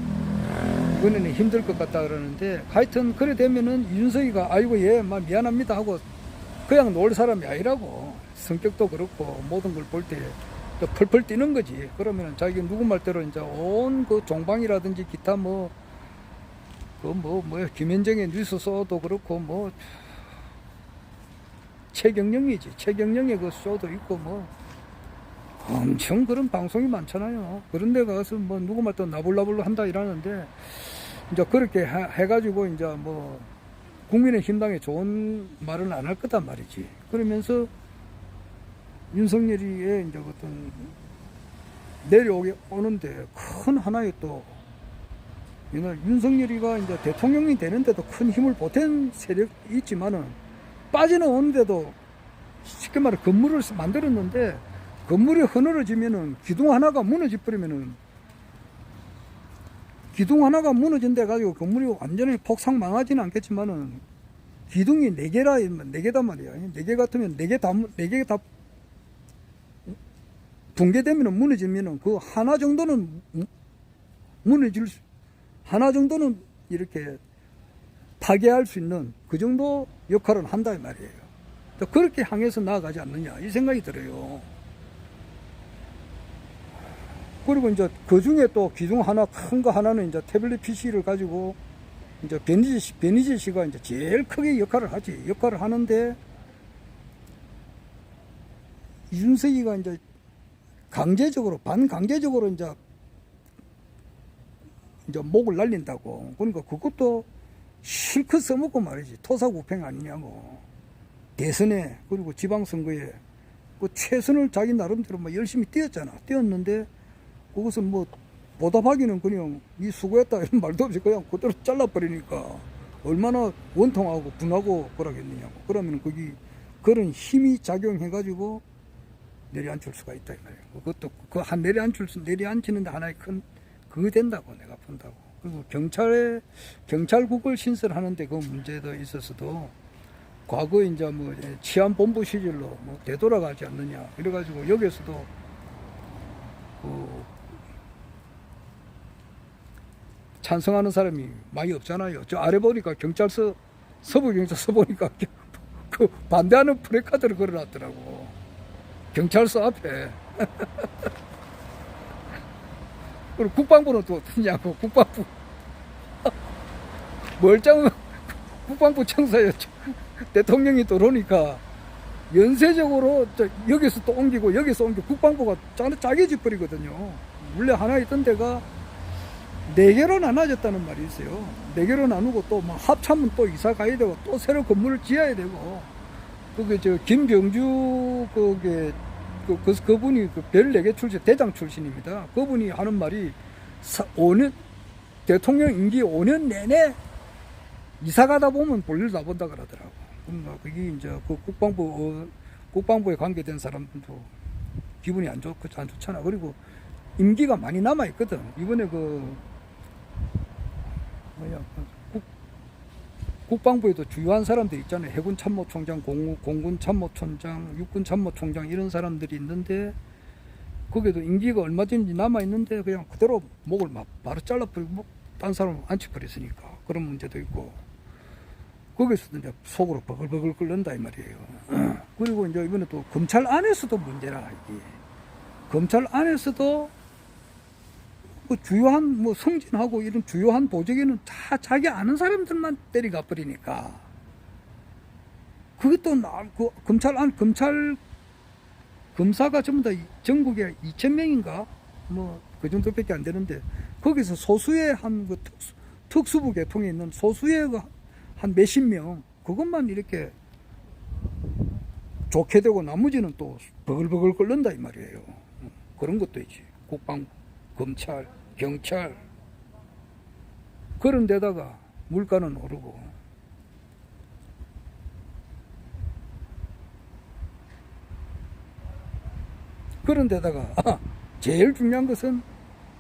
이번에는 힘들 것 같다 그러는데, 하여튼 그래 되면은 이준석이가 아이고 예 미안합니다 하고 그냥 놀 사람이 아니라고, 성격도 그렇고 모든 걸 볼 때 또 펄펄 뛰는 거지. 그러면은 자기 누구 말대로 이제 온 그 종방이라든지 기타 김현정의 뉴스쇼도 그렇고 뭐 최경영이지, 최경영의 그 쇼도 있고 뭐 엄청 그런 방송이 많잖아요. 그런 데 가서 뭐 누구 말도 나불나불로 한다 이러는데, 이제 그렇게 해가지고 이제 뭐 국민의힘당에 좋은 말은 안 할 거단 말이지. 그러면서 윤석열이의 이제 어떤 내려오는데 큰 하나의 또 윤석열이가 이제 대통령이 되는데도 큰 힘을 보탠 세력이 있지만은, 빠져나오는데도 쉽게 말해 건물을 만들었는데 건물이 허물어지면은 기둥 하나가 무너져버리면은, 기둥 하나가 무너진데 가지고 건물이 완전히 폭삭 망하지는 않겠지만은, 기둥이 4개다 말이야. 4개 같으면 4개 다 붕괴되면은 무너지면은 그 하나 정도는 하나 정도는 이렇게 파괴할 수 있는 그 정도 역할을 한다 이 말이에요. 그렇게 향해서 나아가지 않느냐 이 생각이 들어요. 그리고 이제 그 중에 또 기둥 하나 큰 거 하나는 이제 태블릿 PC를 가지고 이제 베니지 씨가 이제 제일 크게 역할을 하는데, 이준석이가 이제 반강제적으로 이제 목을 날린다고. 그러니까 그것도 실컷 써먹고 말이지. 토사구팽 아니냐고. 대선에, 그리고 지방선거에 그 최선을 자기 나름대로 뭐 열심히 뛰었는데, 그것은 뭐 보답하기는 그냥 니 수고했다 이런 말도 없이 그냥 그대로 잘라버리니까 얼마나 원통하고 분하고 그러겠느냐고. 그러면 거기 그런 힘이 작용해가지고 내려앉힐 수가 있다 이 말이에요. 그것도 내려앉히는데 하나의 큰 그거 된다고 내가 본다고. 그리고 경찰국을 신설하는데 그 문제도 있어서도 과거에 이제 뭐 치안본부 시절로 뭐 되돌아가지 않느냐 이래가지고 여기에서도 찬성하는 사람이 많이 없잖아요. 저 아래 보니까 서부경찰서 보니까 그 반대하는 프래카드를 걸어놨더라고. 경찰서 앞에. 그리고 국방부는 또 어떠냐고. 국방부. 멀쩡한 국방부 청사에 대통령이 들어오니까 연쇄적으로 여기서 또 옮기고 여기서 옮기고 국방부가 짜게져 버리거든요. 원래 하나 있던 데가 4개로 나눠졌다는 말이 있어요. 네 개로 나누고 또 막 합참은 또 이사 가야 되고 또 새로 건물을 지어야 되고 그게 저 김병주 그분이 그 별 4개 출신 대장 출신입니다. 그분이 하는 말이 5년 대통령 임기 5년 내내 이사 가다 보면 볼일 다 본다 그러더라고. 그러니까 그게 이제 그 국방부에 관계된 사람들도 기분이 안 좋잖아. 그리고 임기가 많이 남아 있거든. 이번에 국방부에도 주요한 사람들 있잖아요. 해군 참모총장, 공군 참모총장, 육군 참모총장 이런 사람들이 있는데 거기에도 임기가 얼마든지 남아 있는데 그냥 그대로 목을 막 바로 잘라버리고 딴 사람 앉혀버렸으니까 그런 문제도 있고 거기서도 이제 속으로 버글버글 끓는다 이 말이에요. 그리고 이제 이번에 또 검찰 안에서도 문제라 이게 검찰 안에서도 그 주요한 뭐 성진하고 이런 주요한 보직에는 다 자기 아는 사람들만 때리가 버리니까 그것도 그 검찰 검사가 전부 다 전국에 2,000명인가 뭐 그 정도밖에 안 되는데 거기서 소수의 한 그 특수부 계통에 있는 소수의 한 몇십 명 그것만 이렇게 좋게 되고 나머지는 또 버글버글 끓는다 이 말이에요. 그런 것도 있지. 국방, 검찰, 경찰 그런 데다가 물가는 오르고 그런 데다가 제일 중요한 것은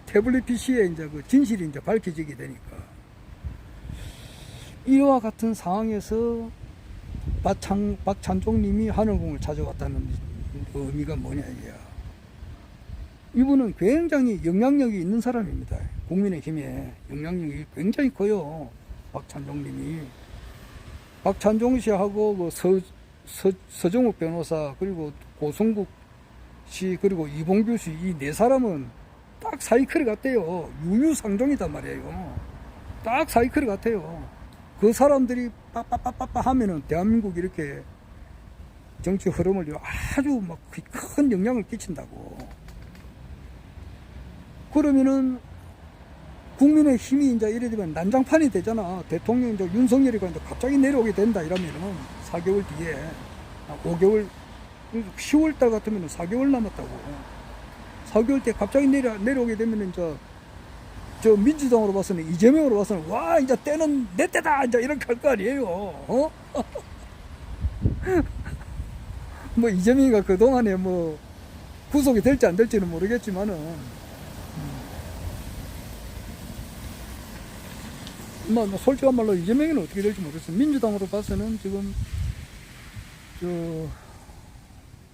태블릿 PC에 이제 그 진실이 이제 밝혀지게 되니까 이와 같은 상황에서 박찬종님이 하늘궁을 찾아왔다는 의미가 뭐냐 이게야. 이분은 굉장히 영향력이 있는 사람입니다. 국민의힘에 영향력이 굉장히 커요. 박찬종님이. 박찬종 씨하고 그 서정욱 변호사 그리고 고성국 씨 그리고 이봉규 씨 이 네 사람은 딱 사이클 같아요. 유유상종이단 말이에요. 딱 사이클 같아요. 그 사람들이 빠빠빠빠빠 하면은 대한민국 이렇게 정치 흐름을 아주 막 큰 영향을 끼친다고. 그러면은 국민의 힘이 이제 이래 되면 난장판이 되잖아. 대통령 이제 윤석열이가 이제 갑자기 내려오게 된다 이러면은 4개월 뒤에 5개월 10월달 같으면 4개월 남았다고. 4개월 때 갑자기 내려오게 되면 이제 저 민주당으로 봐서는 이재명으로 봐서는 와 이제 때는 내 때다 이제 이렇게 할 거 아니에요. 어? 뭐 이재명이가 그 동안에 뭐 구속이 될지 안 될지는 모르겠지만은 뭐 솔직한 말로 이재명이는 어떻게 될지 모르겠어요. 민주당으로 봐서는 지금 저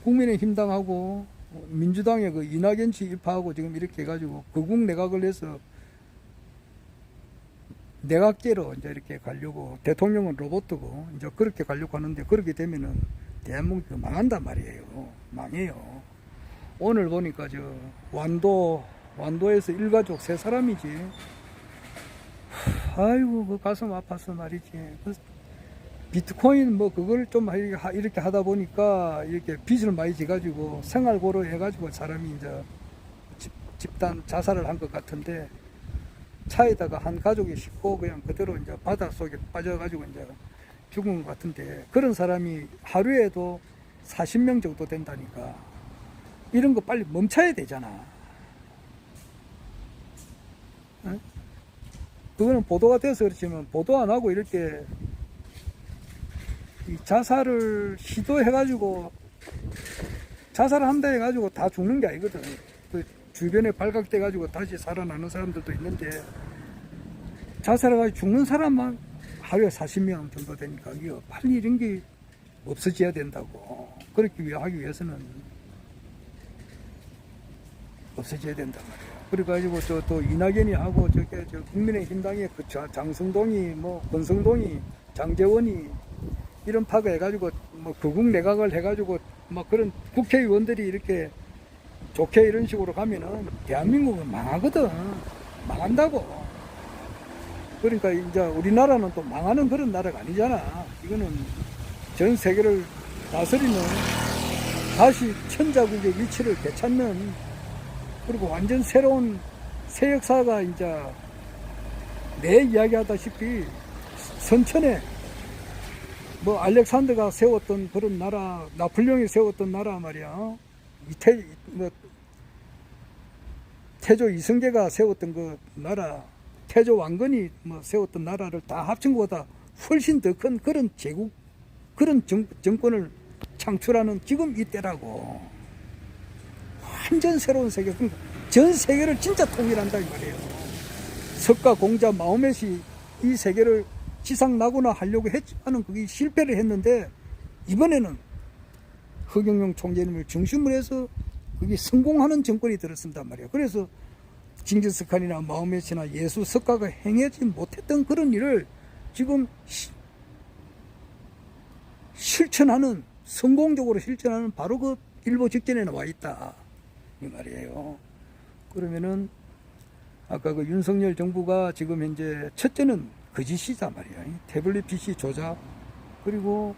국민의힘당하고 민주당의 그 이낙연 씨 입하하고 지금 이렇게 해가지고 거국 내각을 해서 내각제로 이제 이렇게 가려고 대통령은 로봇이고 이제 그렇게 가려고 하는데 그렇게 되면은 대한민국이 망한단 말이에요. 망해요. 오늘 보니까 저 완도에서 일가족 3사람이지. 아이고 그 가슴 아파서 말이지. 비트코인 뭐 그걸 좀 이렇게 하다 보니까 이렇게 빚을 많이 지가지고 생활고로 해가지고 사람이 이제 집단 자살을 한 것 같은데 차에다가 한 가족이 싣고 그냥 그대로 이제 바닷속에 빠져가지고 이제 죽은 것 같은데 그런 사람이 하루에도 40명 정도 된다니까 이런 거 빨리 멈춰야 되잖아. 응? 그거는 보도가 돼서 그렇지만 보도 안 하고 이렇게 이 자살을 시도해가지고 자살을 한다 해가지고 다 죽는 게 아니거든. 그 주변에 발각돼가지고 다시 살아나는 사람들도 있는데 자살해가지고 죽는 사람만 하루에 40명 정도 되니까 이게 빨리 이런 게 없어져야 된다고. 그렇게 하기 위해서는 없어져야 된단 말이야. 그래가지고 또 이낙연이 하고 저 국민의힘당의 그 장성동이 뭐 권성동이 장재원이 이런 파가 해가지고 뭐 거국 내각을 해가지고 뭐 그런 국회의원들이 이렇게 좋게 이런 식으로 가면은 대한민국은 망하거든. 망한다고. 그러니까 이제 우리나라는 또 망하는 그런 나라가 아니잖아. 이거는 전 세계를 다스리는 다시 천자국의 위치를 되찾는 그리고 완전 새로운 새 역사가 이제 내 이야기하다시피 선천에 뭐 알렉산더가 세웠던 그런 나라, 나폴레옹이 세웠던 나라 말이야. 태조 이성계가 세웠던 그 나라, 태조 왕건이 뭐 세웠던 나라를 다 합친 것보다 훨씬 더 큰 그런 제국, 그런 정권을 창출하는 지금 이때라고. 완전 새로운 세계. 전 세계를 진짜 통일한다 이 말이에요. 석가, 공자, 마호멧이 이 세계를 지상낙원화 하려고 했지만은 그게 실패를 했는데, 이번에는 허경영 총재님을 중심으로 해서 그게 성공하는 정권이 들었습니다 말이에요. 그래서 징기스칸이나 마호멧이나 예수, 석가가 행하지 못했던 그런 일을 지금 실천하는, 성공적으로 실천하는 바로 그 일보 직전에 나와 있다 이 말이에요. 그러면은 아까 그 윤석열 정부가 지금 현재 첫째는 거짓이다 말이야. 태블릿 PC 조작, 그리고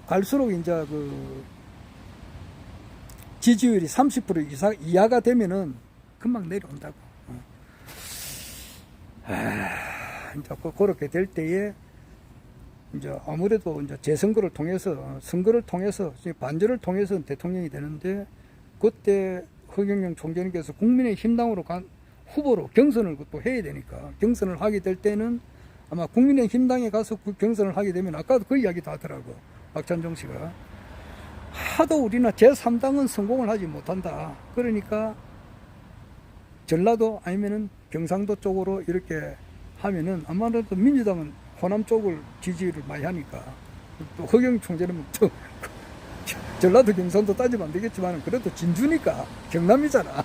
갈수록 이제 그 지지율이 30% 이하가 되면은 금방 내려온다고. 이제 그렇게 될 때에 이제 아무래도 이제 재선거를 통해서, 선거를 통해서, 반절을 통해서 대통령이 되는데, 그때 허경영 총재님께서 국민의힘당으로 간 후보로 경선을 또 해야 되니까, 경선을 하게 될 때는 아마 국민의힘당에 가서 그 경선을 하게 되면, 아까도 그 이야기도 하더라고 박찬종 씨가, 하도 우리나 제3당은 성공을 하지 못한다. 그러니까 전라도 아니면은 경상도 쪽으로 이렇게 하면은 아마도 민주당은 호남 쪽을 지지를 많이 하니까, 또 허경영 총재는 또 전라도 경상도 따지면 안 되겠지만 그래도 진주니까 경남이잖아.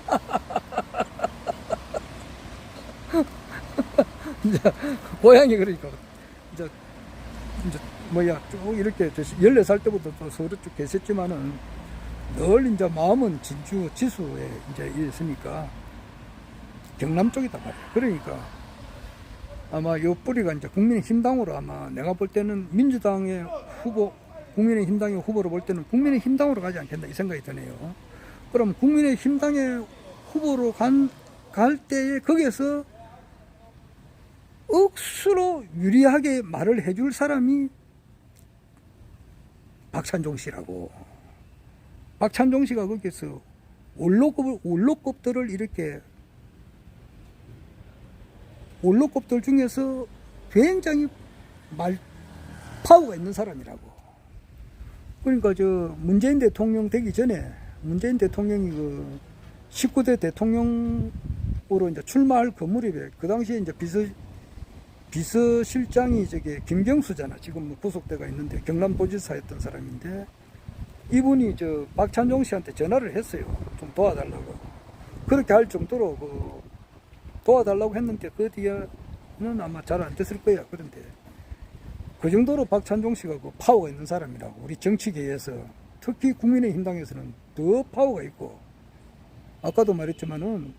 이제 고향이 그러니까 이제 뭐야 쭉 이렇게 14살 때부터 또 서울에 쭉 계셨지만은 늘 이제 마음은 진주 지수에 이제 있으니까 경남 쪽이다 말이야. 그러니까 아마 요 뿌리가 이제 국민의힘당으로, 아마 내가 볼 때는 민주당의 후보, 국민의힘당의 후보로 볼 때는 국민의힘당으로 가지 않겠나 이 생각이 드네요. 그럼 국민의힘당의 후보로 갈 때에 거기에서 억수로 유리하게 말을 해줄 사람이 박찬종 씨라고. 박찬종 씨가 거기서 원로급들을 이렇게, 원로급들 중에서 굉장히 파워가 있는 사람이라고. 그러니까 저 문재인 대통령 되기 전에, 문재인 대통령이 그 19대 대통령으로 이제 출마할 건물에, 그 당시에 이제 비서실장이 저게 김경수잖아. 지금 뭐 구속돼가 있는데 경남도지사였던 사람인데, 이분이 저 박찬종 씨한테 전화를 했어요. 좀 도와달라고. 그렇게 할 정도로 그 도와달라고 했는데 그 뒤에는 아마 잘 안 됐을 거야. 그런데 그 정도로 박찬종 씨가 그 파워가 있는 사람이라고. 우리 정치계에서, 특히 국민의힘당에서는 더 파워가 있고, 아까도 말했지만은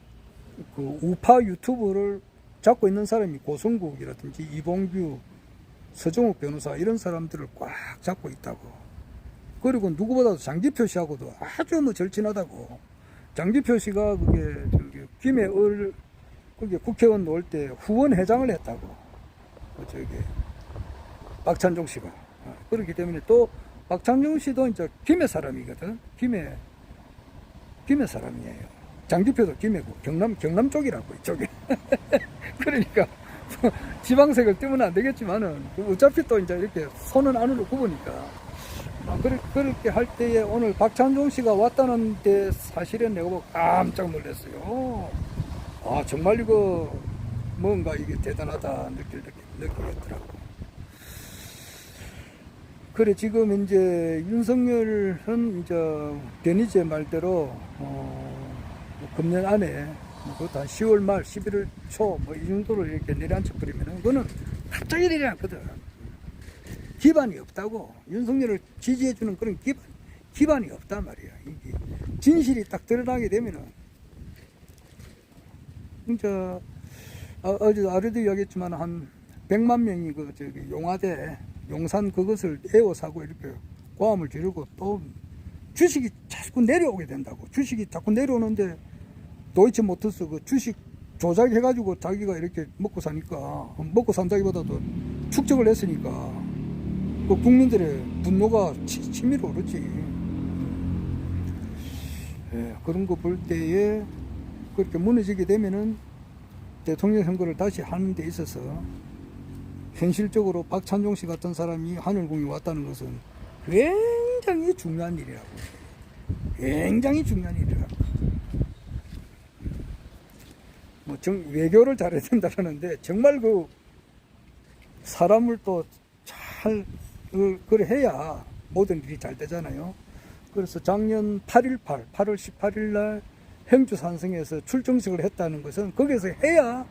그 우파 유튜브를 잡고 있는 사람이 고성국이라든지 이봉규, 서정욱 변호사 이런 사람들을 꽉 잡고 있다고. 그리고 누구보다도 장기표 씨하고도 아주 뭐 절친하다고. 장기표 씨가 그게 저기 김해을 그게 국회의원 놓을 때 후원회장을 했다고. 저기 박찬종 씨가. 그렇기 때문에 또 박찬종 씨도 이제 김해 사람이거든. 김해 사람이에요. 장기표도 김해고 경남 쪽이라고 이쪽에. 그러니까 지방색을 띄우면 안 되겠지만은 어차피 또 이제 이렇게 손은 안으로 굽으니까. 그렇게 할 때에 오늘 박찬종 씨가 왔다는데 사실은 내가 보고 깜짝 놀랐어요. 아 정말 이거 뭔가 이게 대단하다 느끼겠더라고. 그래 지금 이제 윤석열은 이제 변희재 말대로 금년 안에 그것도 한 10월 말 11월 초 뭐 이 정도로 이렇게 내려앉혀 버리면은 그거는 갑자기 내려앉거든. 기반이 없다고. 윤석열을 지지해주는 그런 기반이 없단 말이야. 이게 진실이 딱 드러나게 되면은 진짜 어제도 아래도 이야기했지만 한 100만 명이 그 저기 용화대 용산 그것을 에워사고 이렇게 고함을 지르고 또 주식이 자꾸 내려오게 된다고. 주식이 자꾸 내려오는데 도이치모터스 그 주식 조작해가지고 자기가 이렇게 먹고 사니까, 먹고 산다기보다도 축적을 했으니까 그 국민들의 분노가 치밀어 오르지. 예, 그런 거 볼 때에 그렇게 무너지게 되면은 대통령 선거를 다시 하는 데 있어서 현실적으로 박찬종 씨 같은 사람이 하늘궁에 왔다는 것은 굉장히 중요한 일이라고. 굉장히 중요한 일이라고. 뭐 외교를 잘해야 된다는데 정말 그 사람을 또 잘 그래 해야 모든 일이 잘 되잖아요. 그래서 작년 8월 18일 날 행주산성에서 출정식을 했다는 것은 거기서 해야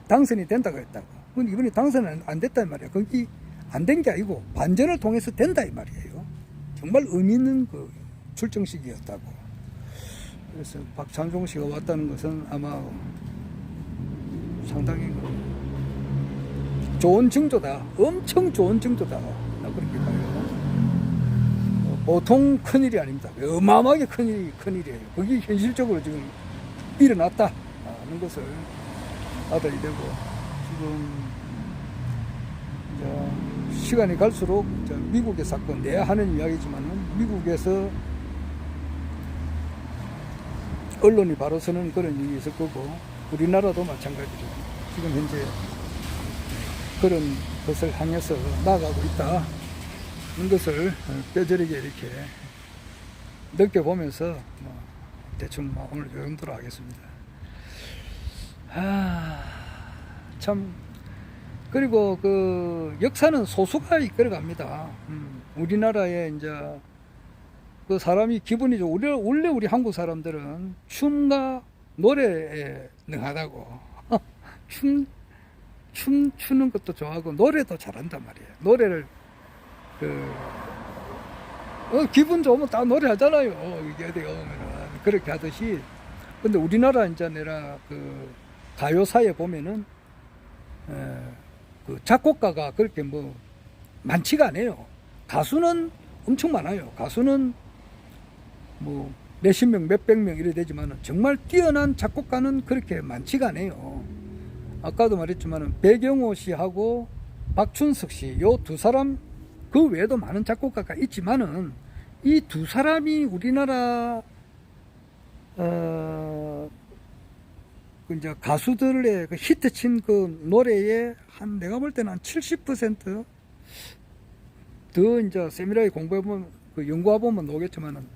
당선이 된다고 했다고. 근데 이번에 당선은 안 됐단 말이야. 거기 안 된 게 아니고 반전을 통해서 된다 이 말이에요. 정말 의미 있는 그 출정식이었다고. 그래서 박찬종 씨가 왔다는 것은 아마 상당히 좋은 징조다. 엄청 좋은 징조다. 나 그렇게 봐요. 보통 큰일이 아닙니다. 어마어마하게 큰일이에요. 그게 현실적으로 지금 일어났다는 것을 아들이 되고, 지금 이제 시간이 갈수록 미국의 사건, 내야 하는 이야기지만은 미국에서 언론이 바로 서는 그런 일이 있을 거고, 우리나라도 마찬가지로 지금 현재 그런 것을 향해서 나아가고 있다는 것을 뼈저리게 이렇게 느껴보면서 대충 오늘 이 정도로 하겠습니다. 참, 그리고 그 역사는 소수가 이끌어갑니다. 우리나라에 이제 그 사람이 기분이 좋고, 원래 우리 한국 사람들은 춤과 노래에 능하다고. 춤 추는 것도 좋아하고 노래도 잘한단 말이에요. 노래를 기분 좋으면 다 노래하잖아요. 이게 어디 오면은 그렇게 하듯이. 근데 우리나라 이제 내가 그 가요사에 보면은 그 작곡가가 그렇게 뭐 많지가 않아요. 가수는 엄청 많아요. 가수는 뭐 몇십 명, 몇백 명 이래 되지만은 정말 뛰어난 작곡가는 그렇게 많지가 않아요. 아까도 말했지만은 배경호 씨하고 박춘석 씨, 요 두 사람, 그 외에도 많은 작곡가가 있지만은 이 두 사람이 우리나라 그 이제 가수들의 그 히트친 그 노래에 한 내가 볼 때는 한 70% 더 이제 세밀하게 공부해보면 그 연구해보면 나오겠지만은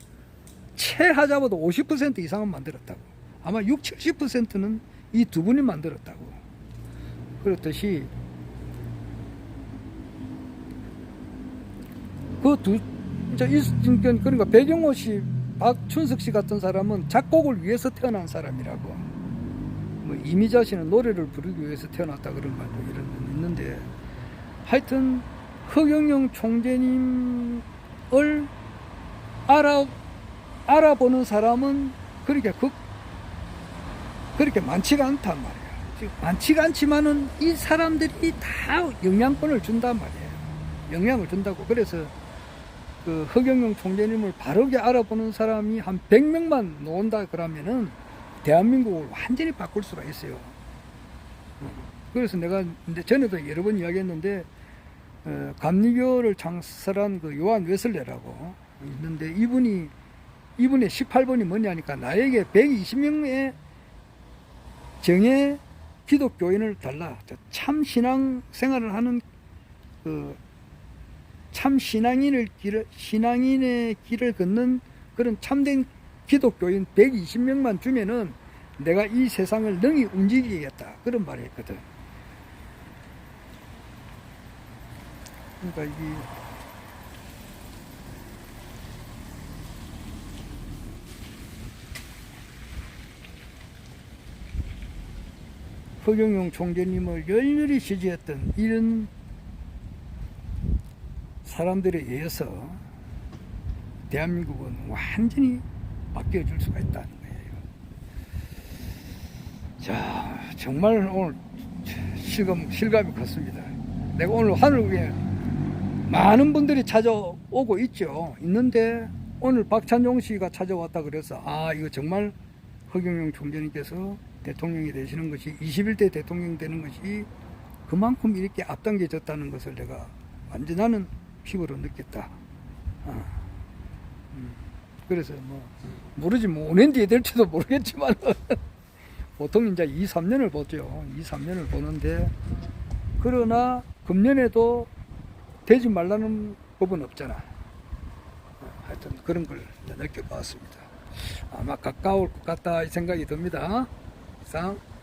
최하자보다 50% 이상은 만들었다고. 아마 60, 70%는 이 두 분이 만들었다고. 그렇듯이 그 두, 그러니까 배경호 씨, 박춘석 씨 같은 사람은 작곡을 위해서 태어난 사람이라고. 뭐 이미자 씨는 노래를 부르기 위해서 태어났다 그런 말도 이런 있는데, 하여튼 허경영 총재님을 알아보는 사람은 그렇게 많지가 않단 말이에요. 많지가 않지만은 이 사람들이 다 영향권을 준단 말이에요. 영향을 준다고. 그래서 그 허경영 총재님을 바르게 알아보는 사람이 한 100명만 나온다 그러면은 대한민국을 완전히 바꿀 수가 있어요. 그래서 내가 전에도 여러 번 이야기했는데, 감리교를 창설한 그 요한 웨슬레라고 있는데, 이분의 18번이 뭐냐니까 나에게 120명의 정예 기독교인을 달라. 참 신앙 생활을 하는 참 신앙인의 길을 걷는 그런 참된 기독교인 120명만 주면은 내가 이 세상을 능히 움직이겠다. 그런 말을 했거든. 그러니까 이 허경영 총재님을 열렬히 지지했던 이런 사람들에 의해서 대한민국은 완전히 바뀌어질 수가 있다는 거예요. 자, 정말 오늘 실감이 컸습니다. 내가 오늘 하늘 위에 많은 분들이 찾아오고 있는데 오늘 박찬종 씨가 찾아왔다 그래서 이거 정말 허경영 총재님께서 대통령이 되시는 것이 21대 대통령 되는 것이 그만큼 이렇게 앞당겨졌다는 것을 내가 완전 나는 피부로 느꼈다. 그래서 뭐 모르지 뭐 5년 뒤에 될지도 모르겠지만 보통 이제 2, 3년을 보죠. 2, 3년을 보는데 그러나 금년에도 되지 말라는 법은 없잖아. 하여튼 그런 걸 느껴봤습니다. 아마 가까울 것 같다 이 생각이 듭니다. 이상